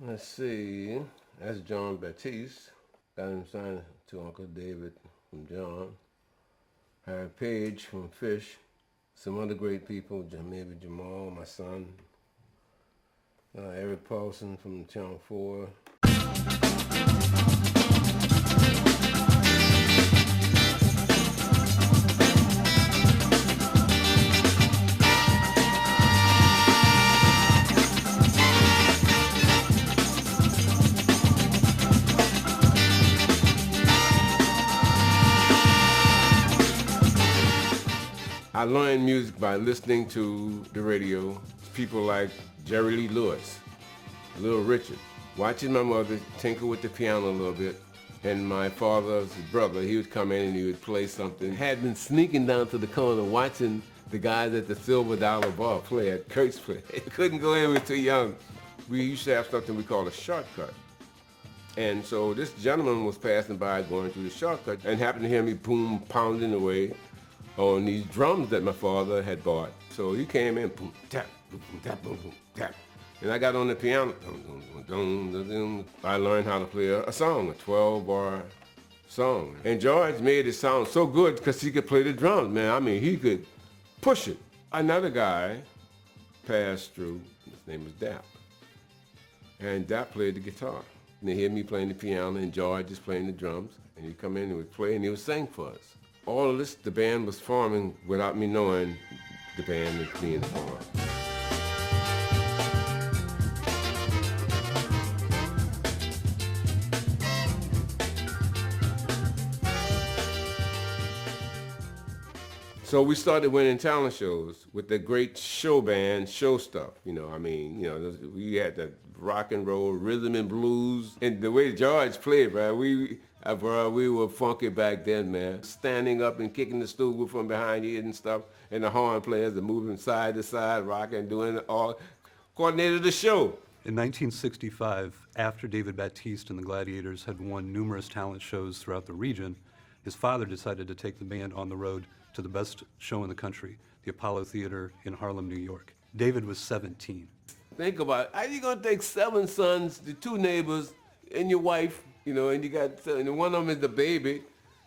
Let's see. That's John Batiste. Got him signed to Uncle David from John. Harry Page from Fish. Some other great people, maybe Jamal, my son. Eric Paulson from Channel 4. I learned music by listening to the radio. People like Jerry Lee Lewis, Little Richard, watching my mother tinker with the piano a little bit, and my father's brother, he would come in and he would play something. Had been sneaking down to the corner watching the guys at the Silver Dollar Bar play at Kurt's play. Couldn't go in, we were too young. We used to have something we called a shortcut. And so this gentleman was passing by going through the shortcut and happened to hear me boom, pounding away on these drums that my father had bought. So he came in, boom, tap, boom, tap, boom, boom, tap. And I got on the piano. I learned how to play a song, a 12-bar song. And George made it sound so good because he could play the drums, man. I mean, he could push it. Another guy passed through. His name was Dap. And Dap played the guitar. And they hear me playing the piano and George is playing the drums. And he'd come in and would play and he would sing for us. All of this, the band was forming without me knowing the band was being formed. So we started winning talent shows with the great show band, show stuff. We had the rock and roll, rhythm and blues. And the way George played, right, we were funky back then, man. Standing up and kicking the stool from behind you and stuff. And the horn players are moving side to side, rocking, doing it all. Coordinated the show. In 1965, after David Batiste and the Gladiators had won numerous talent shows throughout the region, his father decided to take the band on the road to the best show in the country, the Apollo Theater in Harlem, New York. David was 17. Think about it. How you gonna take 7 sons, the 2 neighbors, and your wife, and you got, and one of them is the baby,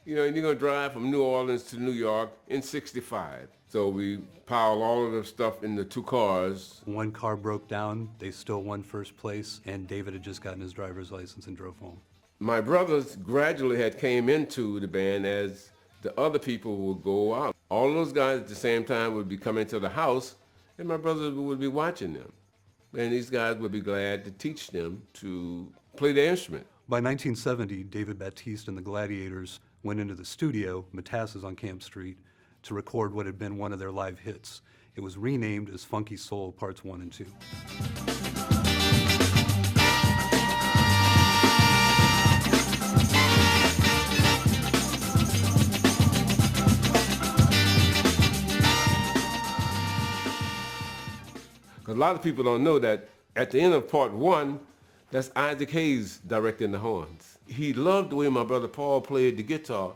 and you're gonna drive from New Orleans to New York in 65. So we piled all of the stuff in the 2 cars. One car broke down, they still won first place, and David had just gotten his driver's license and drove home. My brothers gradually had came into the band as the other people would go out. All those guys at the same time would be coming to the house, and my brothers would be watching them. And these guys would be glad to teach them to play the instrument. By 1970, David Batiste and the Gladiators went into the studio, Matassa's on Camp Street, to record what had been one of their live hits. It was renamed as Funky Soul Parts 1 and 2. Because a lot of people don't know that at the end of part 1, that's Isaac Hayes directing the horns. He loved the way my brother Paul played the guitar,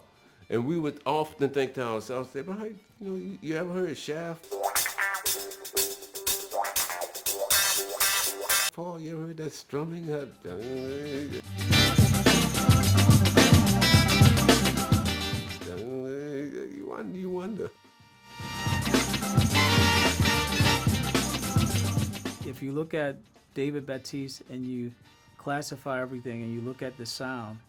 and we would often think to ourselves, say, but hey, you ever heard Shaft? Paul, you ever heard that strumming? You wonder. If you look at David Batiste and you classify everything and you look at the sound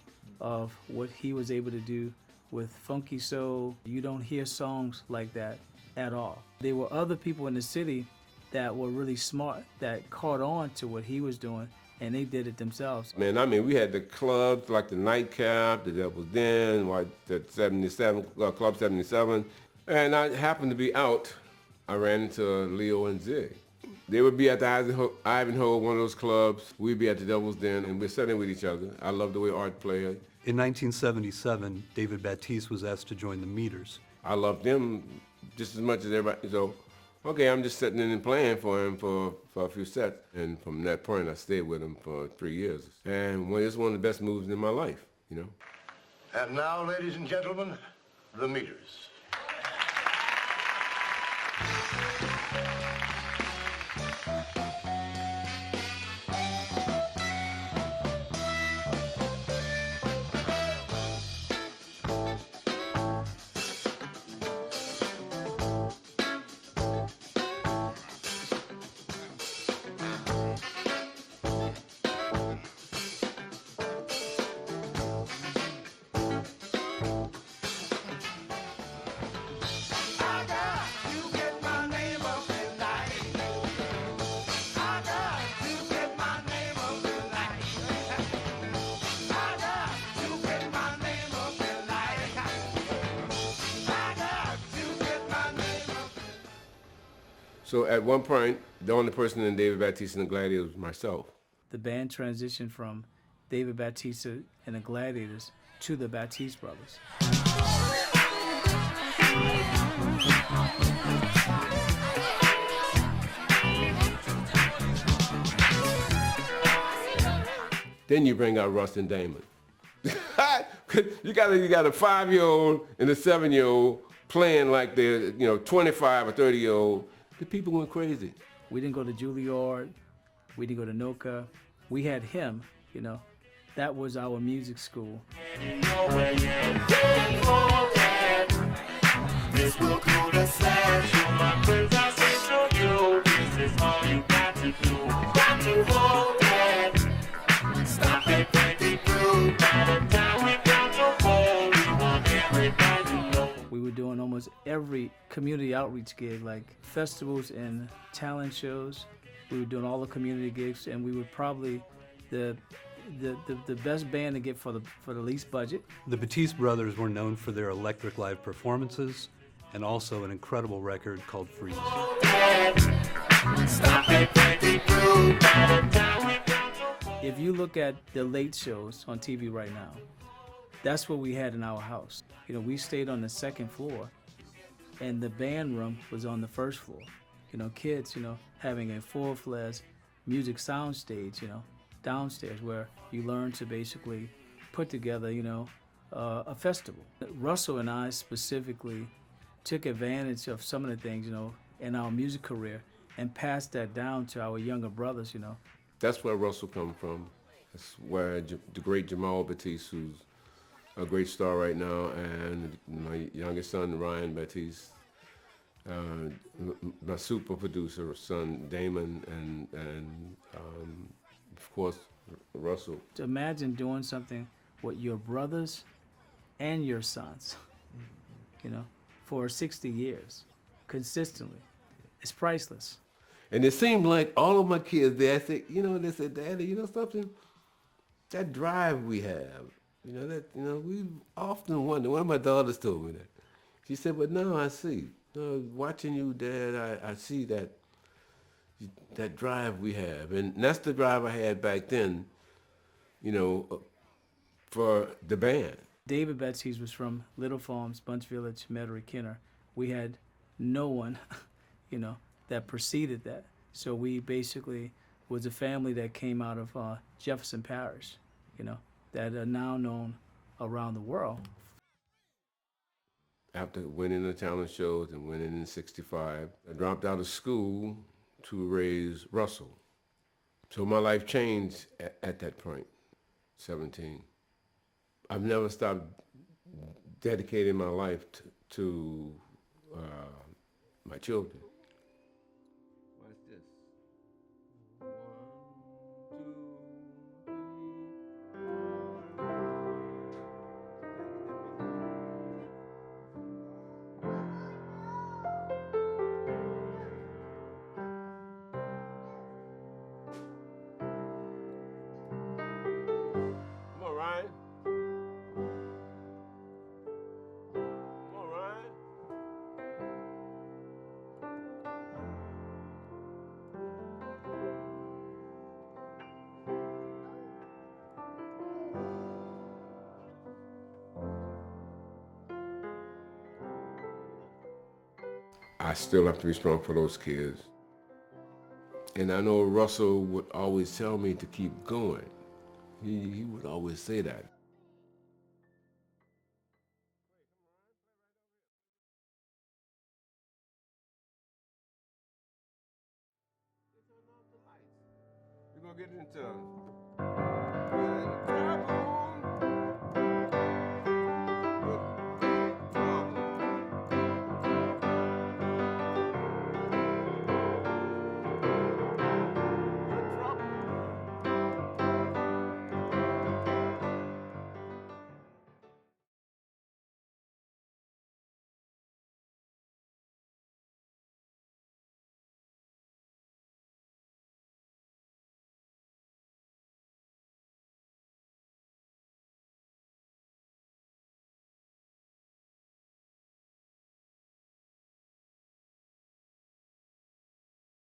of what he was able to do with funky soul, you don't hear songs like that at all. There were other people in the city that were really smart that caught on to what he was doing, and they did it themselves. Man, I mean, we had the clubs like the Nightcap, the Devil's Den, the 77, Club 77, and I happened to be out. I ran into Leo and Zig. They would be at the Ivanhoe, one of those clubs. We'd be at the Devil's Den, and we're sitting with each other. I love the way Art played. In 1977, David Batiste was asked to join the Meters. I loved them just as much as everybody. So, okay, I'm just sitting in and playing for him for a few sets. And from that point, I stayed with him for 3 years. And it's one of the best moves in my life, And now, ladies and gentlemen, the Meters. So at one point, the only person in David Batiste and the Gladiators was myself. The band transitioned from David Batiste and the Gladiators to the Batiste Brothers. Then you bring out Russ and Damon. you got a 5-year-old and a 7-year-old playing like they're 25 or 30-year-old. The people went crazy. We didn't go to Juilliard. We didn't go to NOCA. We had him, That was our music school. This will cool the sad. You my princess, it's for you. This is all you got to do. Got to hold that. Stop it, breaking through. By the time we got to hold, we want everybody to know. We were doing almost every community outreach gig, like festivals and talent shows. We were doing all the community gigs, and we were probably the best band to get for the least budget. The Batiste Brothers were known for their electric live performances and also an incredible record called Freeze. If you look at the late shows on TV right now, that's what we had in our house. We stayed on the second floor, and the band room was on the first floor. Kids, having a full-fledged music sound stage, downstairs, where you learn to basically put together, a festival. Russell and I specifically took advantage of some of the things, in our music career and passed that down to our younger brothers, That's where Russell come from. That's where the great Jamal Batiste, who's a great star right now, and my youngest son, Ryan Batiste, my super producer son, Damon, and of course, Russell. To imagine doing something with your brothers and your sons, for 60 years, consistently. It's priceless. And it seemed like all of my kids, they said, Daddy, something? That drive we have, we often wonder. One of my daughters told me that. She said, but now I see. Watching you, Dad, I see that drive we have. And that's the drive I had back then, for the band. David Batiste was from Little Farms, Bunch Village, Metairie, Kenner. We had no one, that preceded that. So we basically was a family that came out of Jefferson Parish, that are now known around the world. After winning the talent shows and winning in '65, I dropped out of school to raise Russell. So my life changed at that point, 17. I've never stopped dedicating my life to my children. What's this? 1, 2, 3. Come on, Ryan. Come on, Ryan. I still have to be strong for those kids. And I know Russell would always tell me to keep going. He would always say that. We're gonna get into